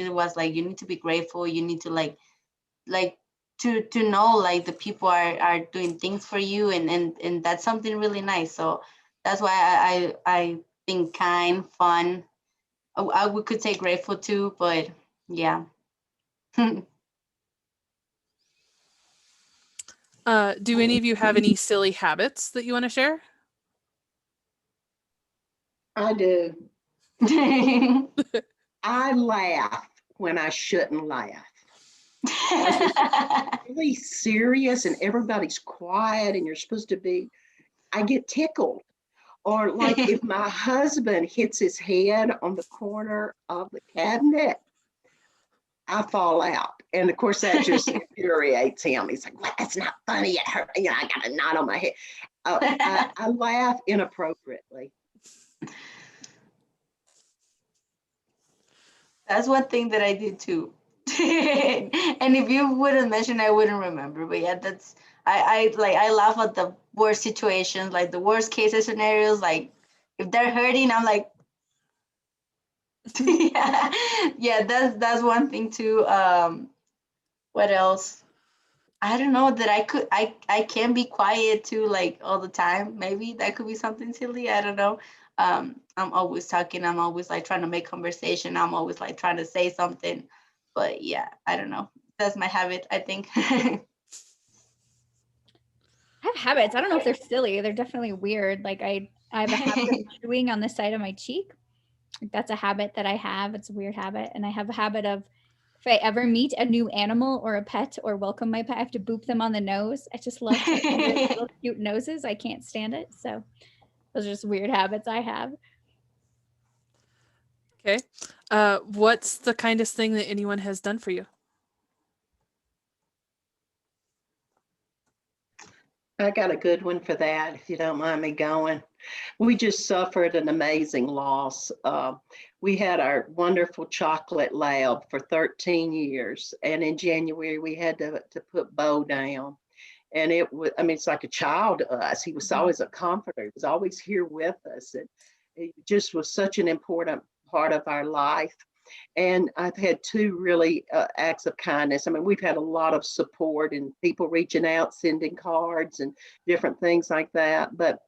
Speaker 4: was like, you need to be grateful, you need to like to know like the people are doing things for you, and that's something really nice. So that's why I think kind, fun, we could say grateful too, but yeah.
Speaker 1: Do any of you have any silly habits that you want to share?
Speaker 3: I do. I laugh when I shouldn't laugh. Really serious and everybody's quiet and you're supposed to be, I get tickled. Or like if my husband hits his head on the corner of the cabinet, I fall out. And of course that just infuriates him. He's like, well, that's not funny. It hurt. You know, I got a knot on my head. I laugh inappropriately.
Speaker 4: That's one thing that I did too. And if you wouldn't mention, I wouldn't remember. But yeah, that's I laugh at the worst situations, like the worst cases scenarios. Like if they're hurting, I'm like, yeah, that's one thing too. What else? I don't know that I can be quiet too, like all the time. Maybe that could be something silly. I don't know. I'm always talking. I'm always like trying to make conversation. I'm always like trying to say something. But yeah, I don't know. That's my habit, I think.
Speaker 2: I have habits. I don't know if they're silly. They're definitely weird. Like I have a habit of chewing on the side of my cheek. Like that's a habit that I have. It's a weird habit. And I have a habit of, if I ever meet a new animal or a pet or welcome my pet, I have to boop them on the nose. I just love little cute noses. I can't stand it. So those are just weird habits I have.
Speaker 1: Okay. What's the kindest thing that anyone has done for you?
Speaker 3: I got a good one for that, if you don't mind me going. We just suffered an amazing loss. We had our wonderful chocolate lab for 13 years. And in January, we had to put Bo down. And it was, I mean, it's like a child to us. He was always a comforter. He was always here with us. And it just was such an important part of our life. And I've had two really acts of kindness. I mean, we've had a lot of support and people reaching out, sending cards and different things like that. But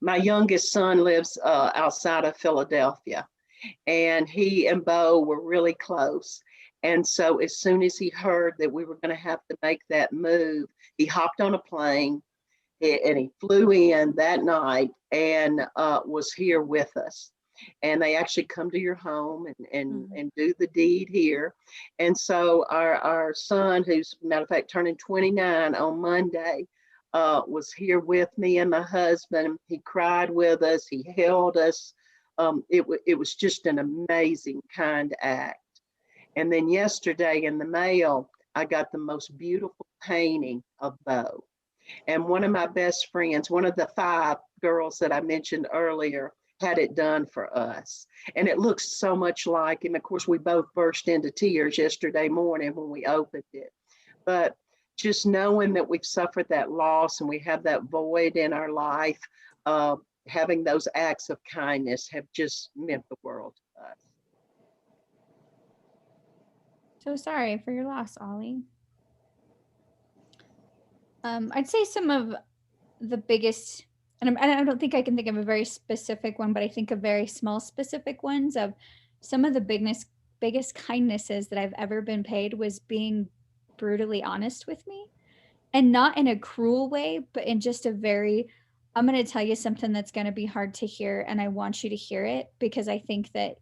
Speaker 3: my youngest son lives outside of Philadelphia, and he and Bo were really close. And so as soon as he heard that we were going to have to make that move, he hopped on a plane and he flew in that night and was here with us. And they actually come to your home and do the deed here. And so our son, who's matter of fact turning 29 on Monday, was here with me and my husband. He cried with us. He held us. It was just an amazing kind act. And then yesterday in the mail, I got the most beautiful painting of Bo. And one of my best friends, one of the 5 girls that I mentioned earlier, had it done for us. And it looks so much like him. Of course, we both burst into tears yesterday morning when we opened it. But just knowing that we've suffered that loss and we have that void in our life, having those acts of kindness have just meant the world to us.
Speaker 2: So sorry for your loss, Ollie. I'd say some of the biggest, and I don't think I can think of a very specific one, but I think of very small specific ones of some of the biggest kindnesses that I've ever been paid was being brutally honest with me, and not in a cruel way, but in just a very, I'm going to tell you something that's going to be hard to hear, and I want you to hear it because I think that,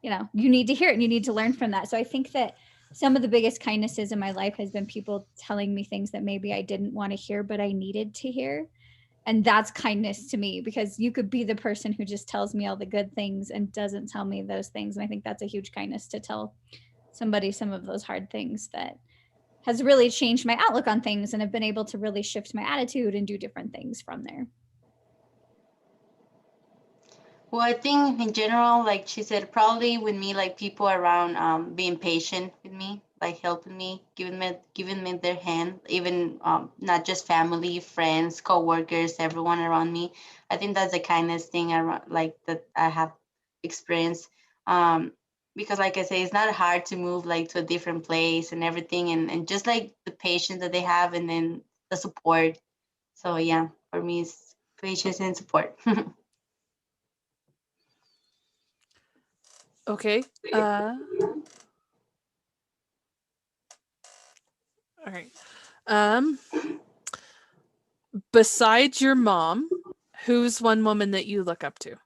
Speaker 2: you know, you need to hear it and you need to learn from that. So I think that some of the biggest kindnesses in my life has been people telling me things that maybe I didn't want to hear, but I needed to hear. And that's kindness to me, because you could be the person who just tells me all the good things and doesn't tell me those things. And I think that's a huge kindness, to tell somebody some of those hard things that has really changed my outlook on things and have been able to really shift my attitude and do different things from there.
Speaker 4: Well, I think in general, like she said, probably with me, like people around being patient with me, like helping me, giving me their hand, even not just family, friends, co-workers, everyone around me. I think that's the kindest thing around, like that I have experienced. Um, because like I say, it's not hard to move like to a different place and everything, and just like the patience that they have, and then the support. So yeah, for me, it's patience and support.
Speaker 1: Okay. All right. Um, Besides your mom, who's one woman that you look up to?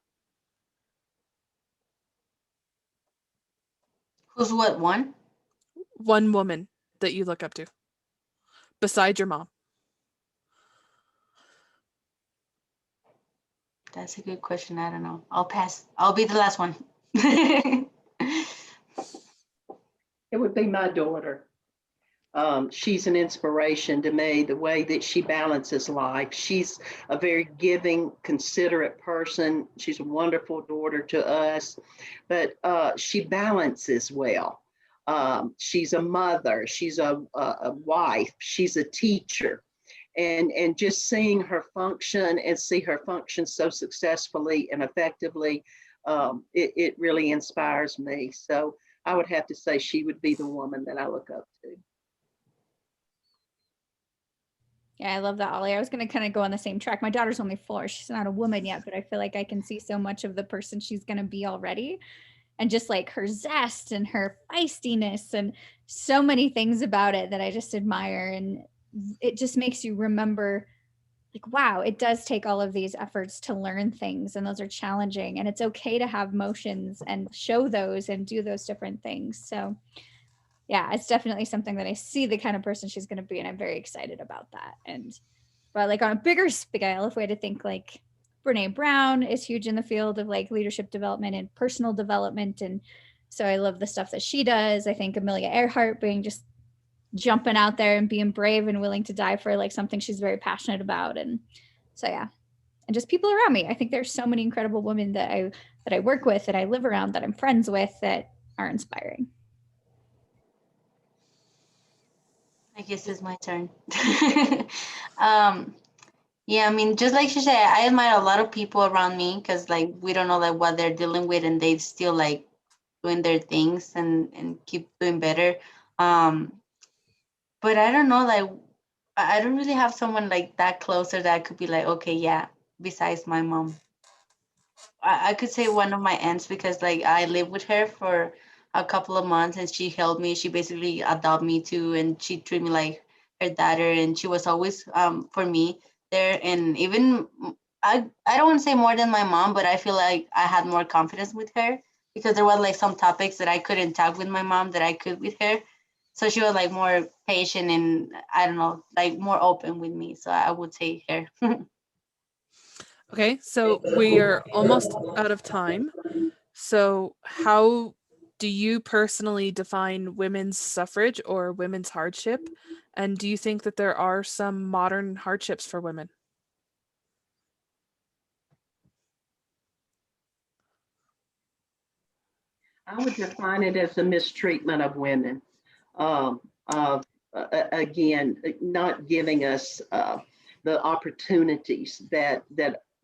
Speaker 4: Who's what one?
Speaker 1: One woman that you look up to besides your mom.
Speaker 4: That's a good question. I don't know. I'll pass. I'll be the last one.
Speaker 3: It would be my daughter. She's an inspiration to me, the way that she balances life. She's a very giving, considerate person. She's a wonderful daughter to us, but she balances well. She's a mother, she's a wife, she's a teacher. And just seeing her function and see her function so successfully and effectively, it really inspires me. So I would have to say she would be the woman that I look up to.
Speaker 2: Yeah, I love that, Ollie. I was going to kind of go on the same track. My daughter's only 4. She's not a woman yet, but I feel like I can see so much of the person she's going to be already. And just like her zest and her feistiness and so many things about it that I just admire. And it just makes you remember, like, wow, it does take all of these efforts to learn things, and those are challenging. And it's okay to have motions and show those and do those different things. So yeah, it's definitely something that I see the kind of person she's going to be, and I'm very excited about that. And but like on a bigger scale, if we had to think, like Brene Brown is huge in the field of like leadership development and personal development, and so I love the stuff that she does. I think Amelia Earhart being just jumping out there and being brave and willing to die for like something she's very passionate about, and so yeah, and just people around me. I think there's so many incredible women that I work with, that I live around, that I'm friends with, that are inspiring.
Speaker 4: I guess it's my turn. Yeah, I mean, just like she said, I admire a lot of people around me because like we don't know like what they're dealing with, and they still like doing their things and keep doing better. Um, but I don't know, like I don't really have someone like that closer that could be like, okay, yeah, besides my mom. I could say one of my aunts because like I lived with her for a couple of months and she helped me. She basically adopted me too, and she treated me like her daughter, and she was always for me there. And even I don't want to say more than my mom, but I feel like I had more confidence with her because there was like some topics that I couldn't talk with my mom that I could with her. So she was like more patient and I don't know, like more open with me. So I would say her.
Speaker 1: Okay, so we are almost out of time. So how do you personally define women's suffrage or women's hardship? And do you think that there are some modern hardships for women?
Speaker 3: I would define it as a mistreatment of women. Um, uh, Again, not giving us the opportunities that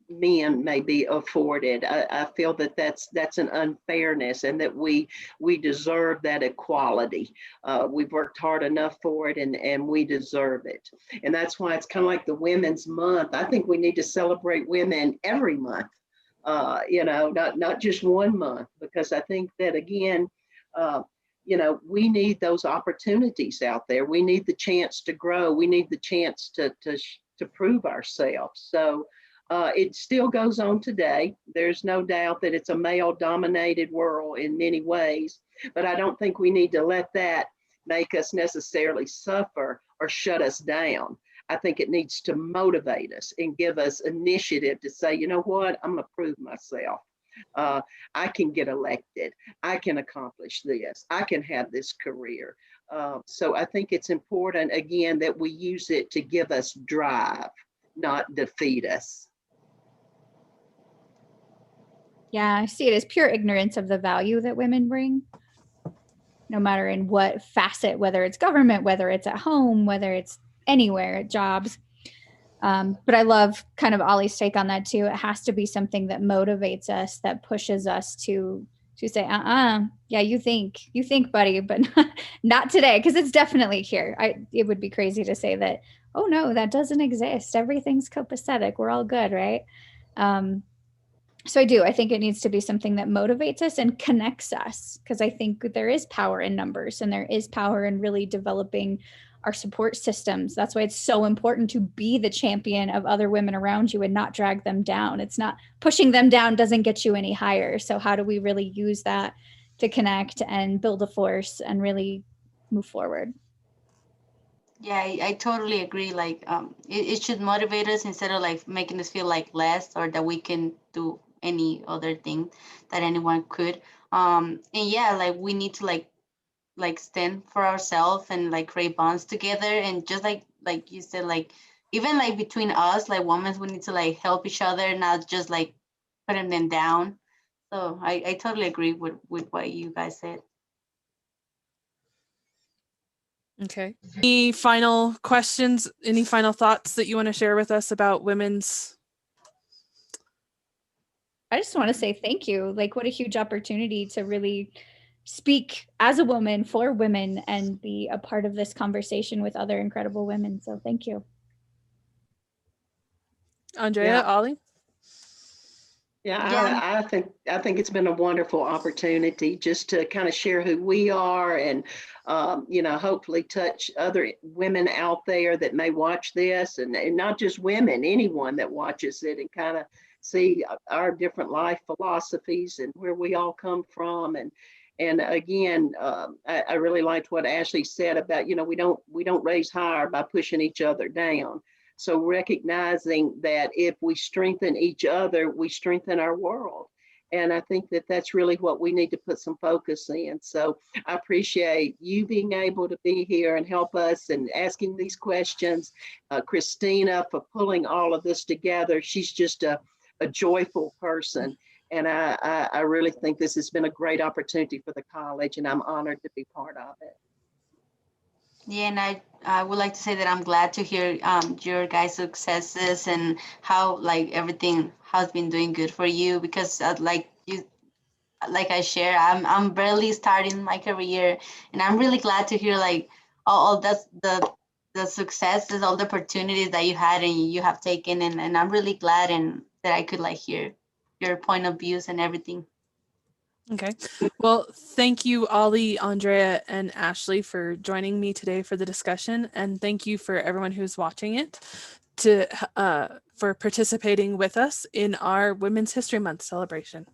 Speaker 3: men may be afforded. I feel that that's an unfairness, and that we deserve that equality. We've worked hard enough for it, and we deserve it. And that's why it's kind of like the Women's Month. I think we need to celebrate women every month. Not just one month, because I think that again, we need those opportunities out there. We need the chance to grow. We need the chance to prove ourselves. So it still goes on today. There's no doubt that it's a male-dominated world in many ways, but I don't think we need to let that make us necessarily suffer or shut us down. I think it needs to motivate us and give us initiative to say, you know what, I'm going to prove myself. I can get elected. I can accomplish this. I can have this career. So I think it's important, again, that we use it to give us drive, not defeat us.
Speaker 2: Yeah, I see it as pure ignorance of the value that women bring, no matter in what facet, whether it's government, whether it's at home, whether it's anywhere, at jobs. But I love kind of Ollie's take on that too. It has to be something that motivates us, that pushes us to say, yeah, you think, buddy, but not today, because it's definitely here. It would be crazy to say that, oh no, that doesn't exist. Everything's copacetic. We're all good, right? So I think it needs to be something that motivates us and connects us, because I think there is power in numbers, and there is power in really developing our support systems. That's why it's so important to be the champion of other women around you and not drag them down. It's not pushing them down doesn't get you any higher. So how do we really use that to connect and build a force and really move forward?
Speaker 4: Yeah, I totally agree. Like, it should motivate us instead of like making us feel like less, or that we can do any other thing that anyone could. And yeah, like we need to like stand for ourselves and like create bonds together, and just like you said, like even like between us, like women, we need to like help each other, not just like putting them down. So I totally agree with what you guys said.
Speaker 1: Okay. Any final questions? Any final thoughts that you want to share with us about women's?
Speaker 2: I just want to say thank you. Like, what a huge opportunity to really speak as a woman for women and be a part of this conversation with other incredible women. So thank you.
Speaker 1: Andrea, Ollie?
Speaker 3: Yeah, I think it's been a wonderful opportunity just to kind of share who we are, and hopefully touch other women out there that may watch this, and not just women, anyone that watches it, and kind of see our different life philosophies and where we all come from. And again, I really liked what Ashley said about, we don't raise higher by pushing each other down. So recognizing that if we strengthen each other, we strengthen our world. And I think that that's really what we need to put some focus in. So I appreciate you being able to be here and help us and asking these questions. Christina, for pulling all of this together. She's just a joyful person. And I really think this has been a great opportunity for the college, and I'm honored to be part of it.
Speaker 4: Yeah, and I would like to say that I'm glad to hear your guys' successes and how like everything has been doing good for you, because like I share, I'm barely starting my career, and I'm really glad to hear like all that's the successes, all the opportunities that you had and you have taken, and I'm really glad and that I could like hear your point of views and everything.
Speaker 1: Okay. Well, thank you, Ollie, Andrea, and Ashley for joining me today for the discussion. And thank you for everyone who's watching it for participating with us in our Women's History Month celebration.